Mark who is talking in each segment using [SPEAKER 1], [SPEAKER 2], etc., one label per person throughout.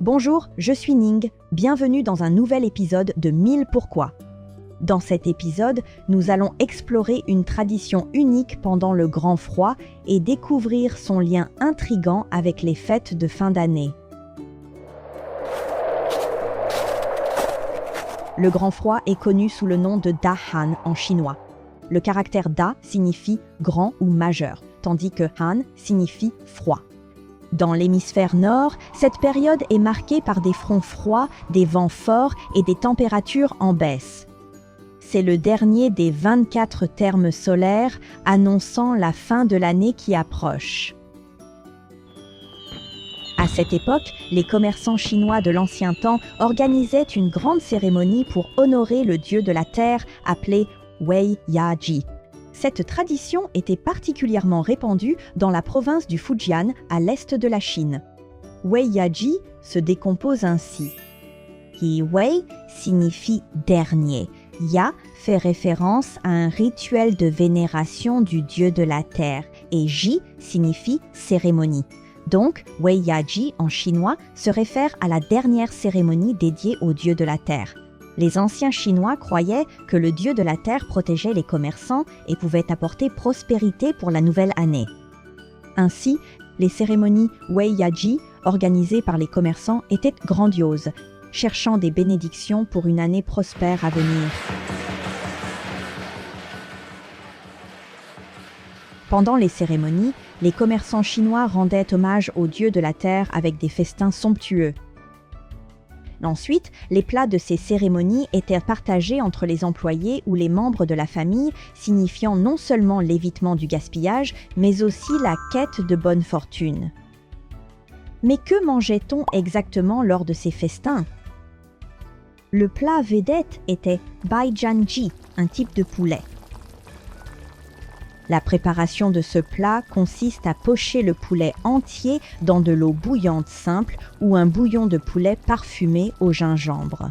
[SPEAKER 1] Bonjour, je suis Ning, bienvenue dans un nouvel épisode de 1000 pourquoi. Dans cet épisode, nous allons explorer une tradition unique pendant le Grand Froid et découvrir son lien intrigant avec les fêtes de fin d'année. Le Grand Froid est connu sous le nom de Da-Han en chinois. Le caractère Da signifie grand ou majeur, tandis que Han signifie froid. Dans l'hémisphère nord, cette période est marquée par des fronts froids, des vents forts et des températures en baisse. C'est le dernier des 24 termes solaires annonçant la fin de l'année qui approche. À cette époque, les commerçants chinois de l'ancien temps organisaient une grande cérémonie pour honorer le dieu de la terre appelé Wei Ya-ji. Cette tradition était particulièrement répandue dans la province du Fujian, à l'est de la Chine. Wei Ya-ji se décompose ainsi. Yi Wei signifie dernier. Ya fait référence à un rituel de vénération du dieu de la terre et Ji signifie cérémonie. Donc, Wei Ya-ji en chinois se réfère à la dernière cérémonie dédiée au dieu de la terre. Les anciens Chinois croyaient que le dieu de la terre protégeait les commerçants et pouvait apporter prospérité pour la nouvelle année. Ainsi, les cérémonies Wei Ya-ji organisées par les commerçants étaient grandioses, cherchant des bénédictions pour une année prospère à venir. Pendant les cérémonies, les commerçants chinois rendaient hommage au dieu de la terre avec des festins somptueux. Ensuite, les plats de ces cérémonies étaient partagés entre les employés ou les membres de la famille, signifiant non seulement l'évitement du gaspillage, mais aussi la quête de bonne fortune. Mais que mangeait-on exactement lors de ces festins ? Le plat vedette était baijianji, un type de poulet. La préparation de ce plat consiste à pocher le poulet entier dans de l'eau bouillante simple ou un bouillon de poulet parfumé au gingembre.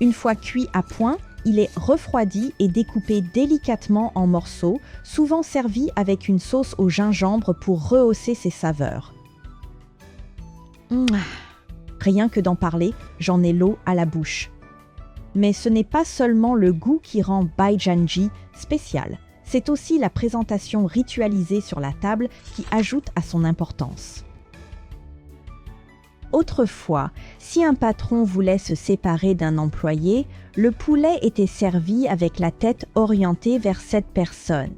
[SPEAKER 1] Une fois cuit à point, il est refroidi et découpé délicatement en morceaux, souvent servi avec une sauce au gingembre pour rehausser ses saveurs. Rien que d'en parler, j'en ai l'eau à la bouche. Mais ce n'est pas seulement le goût qui rend baijianji spécial. C'est aussi la présentation ritualisée sur la table qui ajoute à son importance. Autrefois, si un patron voulait se séparer d'un employé, le poulet était servi avec la tête orientée vers cette personne.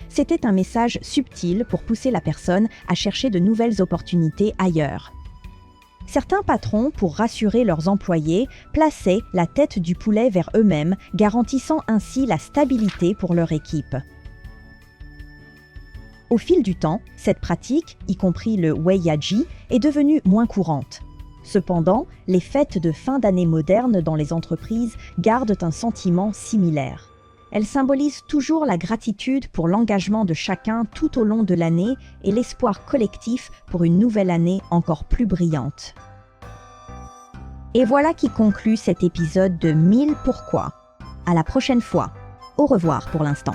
[SPEAKER 1] C'était un message subtil pour pousser la personne à chercher de nouvelles opportunités ailleurs. Certains patrons, pour rassurer leurs employés, plaçaient la tête du poulet vers eux-mêmes, garantissant ainsi la stabilité pour leur équipe. Au fil du temps, cette pratique, y compris le Wei Ya-ji, est devenue moins courante. Cependant, les fêtes de fin d'année modernes dans les entreprises gardent un sentiment similaire. Elles symbolisent toujours la gratitude pour l'engagement de chacun tout au long de l'année et l'espoir collectif pour une nouvelle année encore plus brillante. Et voilà qui conclut cet épisode de 1000 pourquoi. À la prochaine fois. Au revoir pour l'instant.